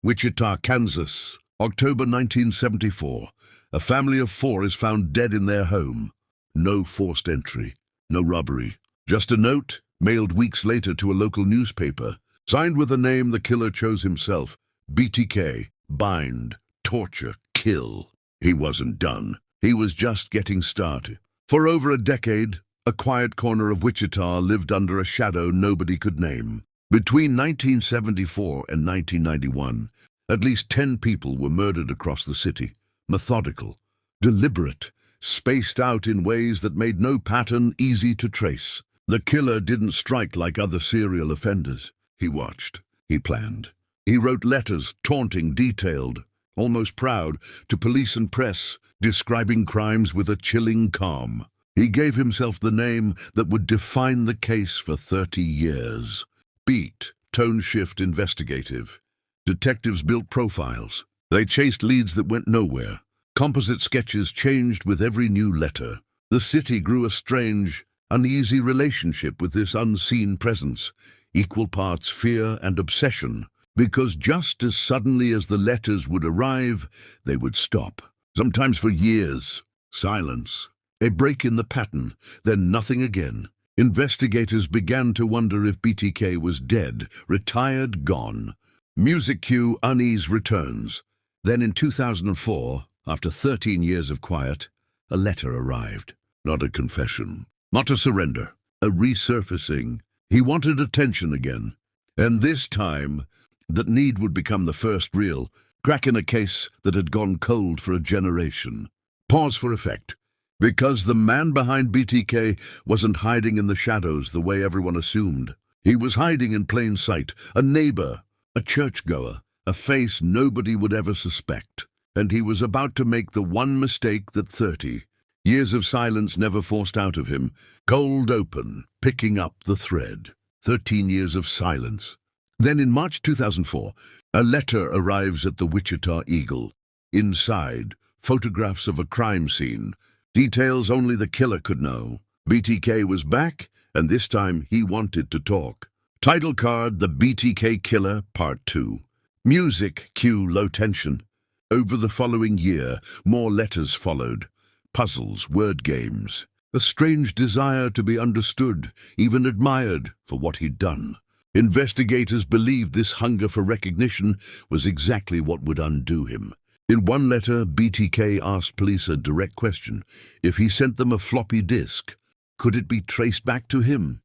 Wichita, Kansas, October 1974. A family of 4 is found dead in their home. No forced entry, no robbery. Just a note, mailed weeks later to a local newspaper, signed with a name the killer chose himself. BTK, bind, torture, kill. He wasn't done. He was just getting started. For over a decade, a quiet corner of Wichita lived under a shadow nobody could name. Between 1974 and 1991, at least 10 people were murdered across the city. Methodical, deliberate, spaced out in ways that made no pattern easy to trace. The killer didn't strike like other serial offenders. He watched. He planned. He wrote letters, taunting, detailed, almost proud, to police and press, describing crimes with a chilling calm. He gave himself the name that would define the case for 30 years. Beat, tone shift, investigative. Detectives built profiles. They chased leads that went nowhere. Composite sketches changed with every new letter. The city grew a strange, uneasy relationship with this unseen presence, equal parts fear and obsession, because just as suddenly as the letters would arrive, they would stop. Sometimes for years. Silence. A break in the pattern, then nothing again. Investigators began to wonder if BTK was dead, retired, gone. Music cue, unease returns. Then in 2004, after 13 years of quiet, a letter arrived. Not a confession, not a surrender, a resurfacing. He wanted attention again. And this time, that need would become the first real crack in a case that had gone cold for a generation. Pause for effect. Because the man behind BTK wasn't hiding in the shadows the way everyone assumed. He was hiding in plain sight, a neighbor, a churchgoer, a face nobody would ever suspect. And he was about to make the one mistake that 30 years of silence never forced out of him, cold open, picking up the thread. 13 years of silence. Then in March 2004, a letter arrives at the Wichita Eagle. Inside, photographs of a crime scene. Details only the killer could know. BTK was back, and this time he wanted to talk. Title card, The BTK Killer, Part 2. Music cue, low tension. Over the following year, more letters followed. Puzzles, word games. A strange desire to be understood, even admired, for what he'd done. Investigators believed this hunger for recognition was exactly what would undo him. In one letter, BTK asked police a direct question. If he sent them a floppy disk, could it be traced back to him?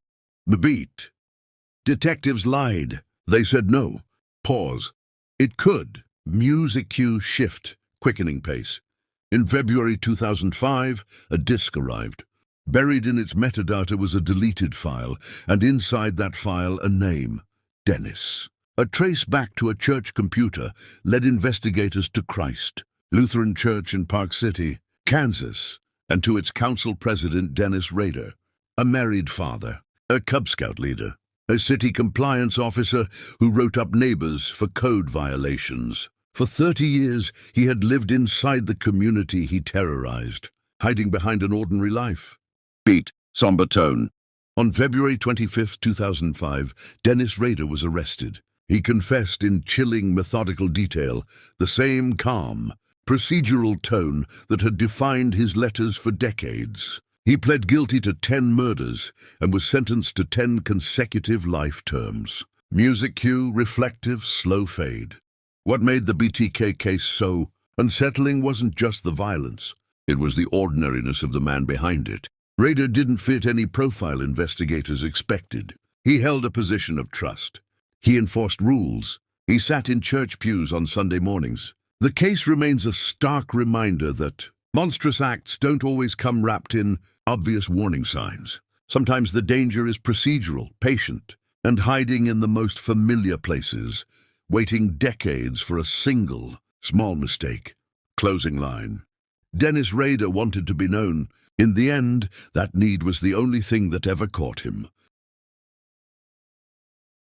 The beat. Detectives lied. They said no. Pause. It could. Music cue shift, quickening pace. In February 2005, a disk arrived. Buried in its metadata was a deleted file, and inside that file a name, Dennis. A trace back to a church computer led investigators to Christ Lutheran Church in Park City, Kansas, and to its council president, Dennis Rader, a married father, a Cub Scout leader, a city compliance officer who wrote up neighbors for code violations. For 30 years, he had lived inside the community he terrorized, hiding behind an ordinary life. Beat, somber tone. On February 25, 2005, Dennis Rader was arrested. He confessed in chilling, methodical detail, the same calm, procedural tone that had defined his letters for decades. He pled guilty to 10 murders and was sentenced to 10 consecutive life terms. Music cue, reflective, slow fade. What made the BTK case so unsettling wasn't just the violence. It was the ordinariness of the man behind it. Rader didn't fit any profile investigators expected. He held a position of trust. He enforced rules. He sat in church pews on Sunday mornings. The case remains a stark reminder that monstrous acts don't always come wrapped in obvious warning signs. Sometimes the danger is procedural, patient, and hiding in the most familiar places, waiting decades for a single, small mistake. Closing line. Dennis Rader wanted to be known. In the end, that need was the only thing that ever caught him.